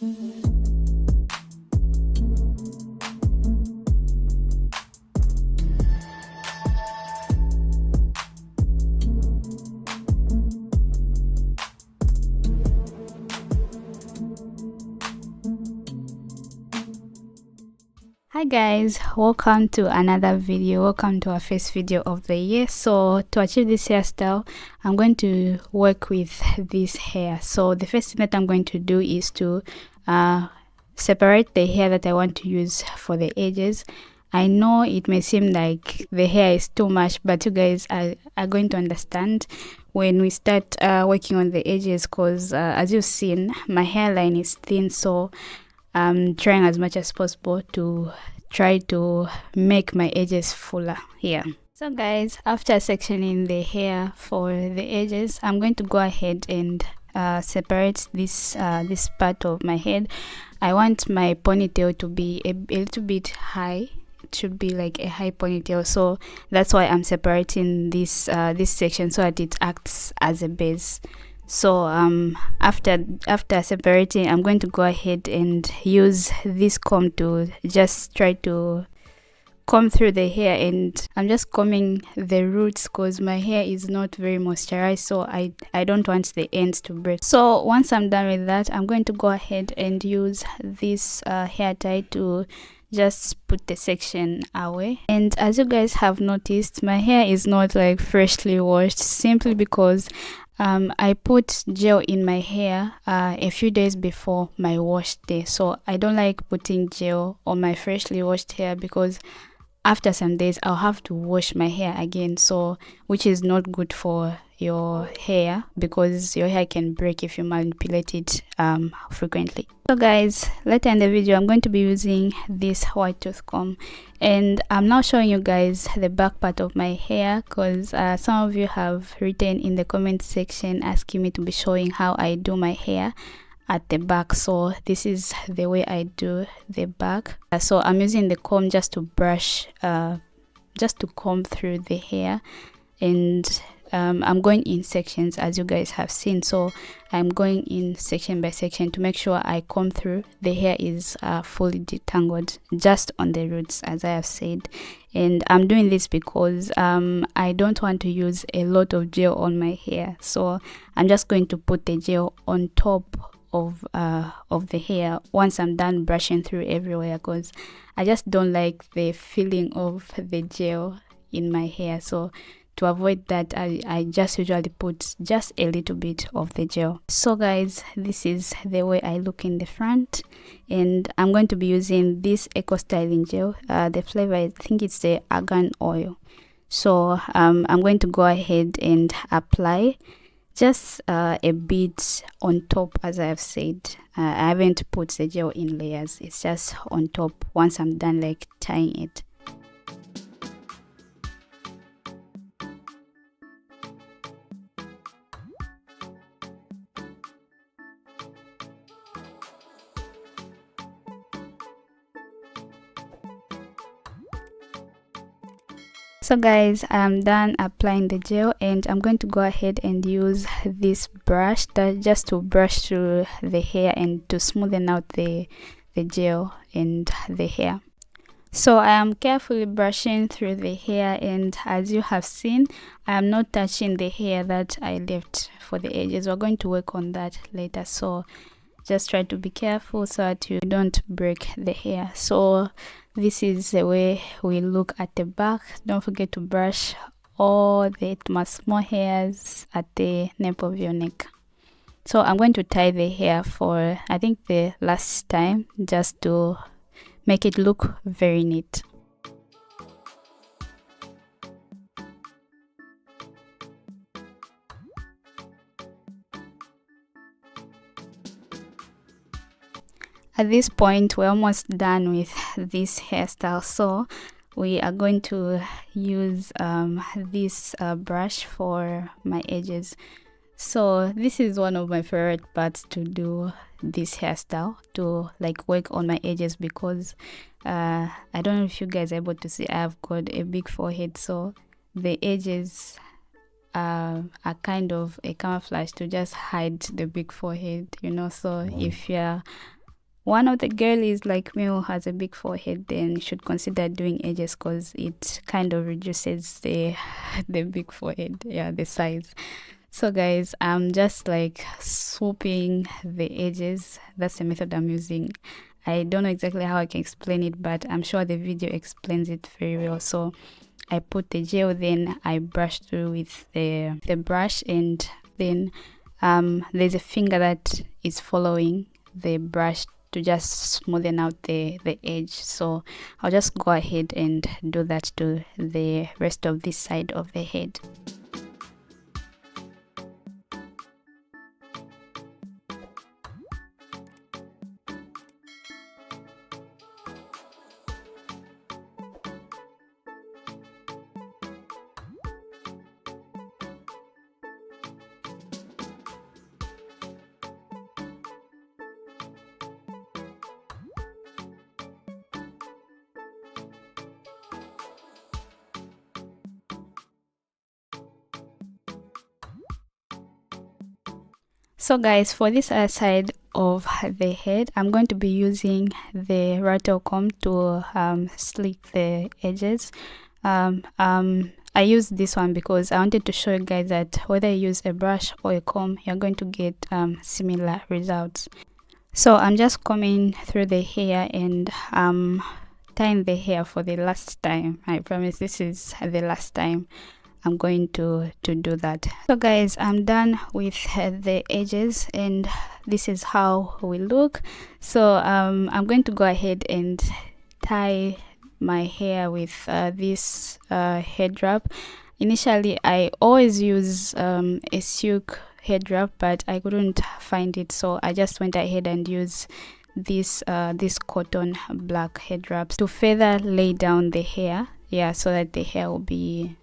Hi guys, welcome to another video. Welcome to our first video of the year. So to achieve this hairstyle, I'm going to work with this hair. So the first thing that I'm going to do is to separate the hair that I want to use for the edges. I know it may seem like the hair is too much, but you guys are going to understand when we start working on the edges, because as you've seen, my hairline is thin, so I'm trying as much as possible to try to make my edges fuller here. So guys, after sectioning the hair for the edges, I'm going to go ahead and separate this part of my head. I want my ponytail to be a little bit high. It should be like a high ponytail, so that's why I'm separating this section so that it acts as a base. So after separating, I'm going to go ahead and use this comb to just try to comb through the hair, and I'm just combing the roots because my hair is not very moisturized, so I don't want the ends to break. So once I'm done with that, I'm going to go ahead and use this hair tie to just put the section away. And as you guys have noticed, my hair is not like freshly washed, simply because I put gel in my hair a few days before my wash day. So I don't like putting gel on my freshly washed hair, because after some days I'll have to wash my hair again, so which is not good for your hair, because your hair can break if you manipulate it frequently. So guys, later in the video I'm going to be using this white tooth comb, and I'm now showing you guys the back part of my hair, because some of you have written in the comment section asking me to be showing how I do my hair at the back. So this is the way I do the back. So I'm using the comb just to brush, just to comb through the hair, and I'm going in sections as you guys have seen. So I'm going in section by section to make sure I comb through the hair is fully detangled just on the roots, as I have said. And I'm doing this because I don't want to use a lot of gel on my hair, so I'm just going to put the gel on top of the hair once I'm done brushing through everywhere, because I just don't like the feeling of the gel in my hair. So to avoid that, I just usually put just a little bit of the gel. So guys, this is the way I look in the front, and I'm going to be using this eco styling gel. The flavor, I think it's the argan oil. So I'm going to go ahead and apply just a bit on top, as I have said. I haven't put the gel in layers, it's just on top once I'm done like tying it. So guys, I'm done applying the gel, and I'm going to go ahead and use this brush just to brush through the hair and to smoothen out the gel and the hair. So I am carefully brushing through the hair, and as you have seen, I am not touching the hair that I left for the edges. We're going to work on that later, so just try to be careful so that you don't break the hair. So this is the way we look at the back. Don't forget to brush all the small hairs at the nape of your neck. So I'm going to tie the hair for, I think, the last time, just to make it look very neat. At this point, we're almost done with this hairstyle, so we are going to use this brush for my edges. So this is one of my favorite parts to do this hairstyle, to like work on my edges, because I don't know if you guys are able to see, I've got a big forehead, so the edges are kind of a camouflage to just hide the big forehead, you know. So if you're one of the girlies like me who has a big forehead, then should consider doing edges, because it kind of reduces the the big forehead, yeah, the size. So guys, I'm just like swooping the edges. That's the method I'm using. I don't know exactly how I can explain it, but I'm sure the video explains it very well. So I put the gel, then I brush through with the brush, and then there's a finger that is following the brush to just smoothen out the edge. So I'll just go ahead and do that to the rest of this side of the head. So guys, for this other side of the head, I'm going to be using the rattle comb to slick the edges. I used this one because I wanted to show you guys that whether you use a brush or a comb, you're going to get similar results. So I'm just combing through the hair and tying the hair for the last time. I promise this is the last time I'm going to do that. So guys, I'm done with the edges, and this is how we look. So I'm going to go ahead and tie my hair with this head wrap. Initially I always use a silk head wrap, but I couldn't find it, so I just went ahead and used this cotton black head wraps to further lay down the hair, yeah, so that the hair will be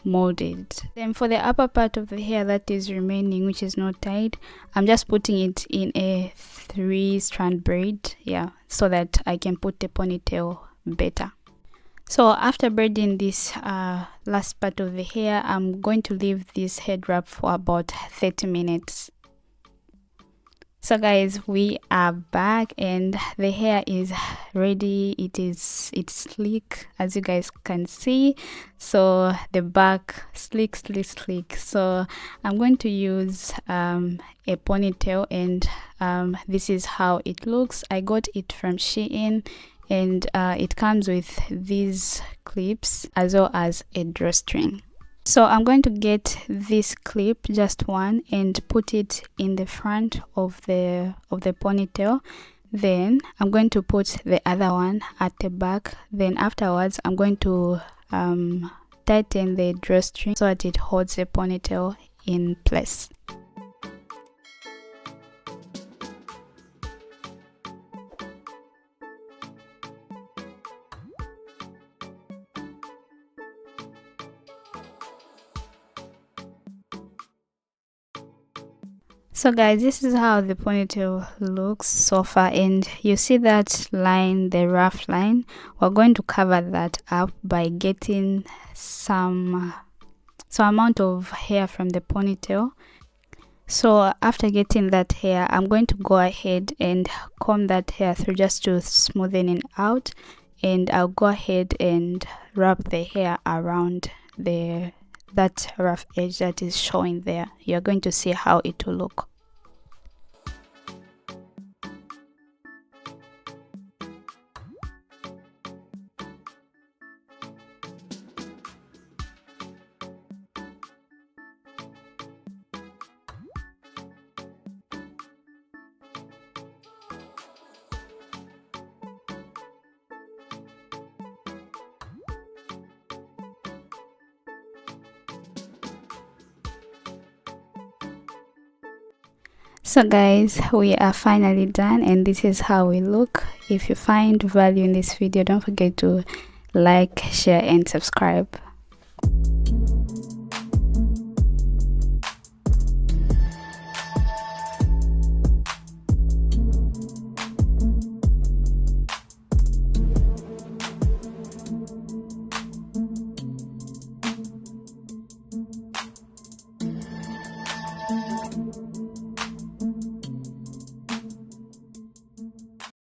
molded. Then for the upper part of the hair that is remaining, which is not tied, I'm just putting it in a 3-strand braid, yeah, so that I can put the ponytail better. So after braiding this last part of the hair, I'm going to leave this head wrap for about 30 minutes. So guys, we are back and the hair is ready. It's sleek, as you guys can see. So the back sleek. So I'm going to use a ponytail, and this is how it looks. I got it from Shein, and it comes with these clips as well as a drawstring. So I'm going to get this clip, just one, and put it in the front of the ponytail. Then I'm going to put the other one at the back. Then afterwards I'm going to tighten the drawstring so that it holds the ponytail in place. So guys, this is how the ponytail looks so far, and you see that line, the rough line. We're going to cover that up by getting some amount of hair from the ponytail. So after getting that hair, I'm going to go ahead and comb that hair through just to smoothen it out, and I'll go ahead and wrap the hair around that rough edge that is showing there. You're going to see how it will look. So guys, we are finally done, and this is how we look. If you find value in this video, don't forget to like, share and subscribe.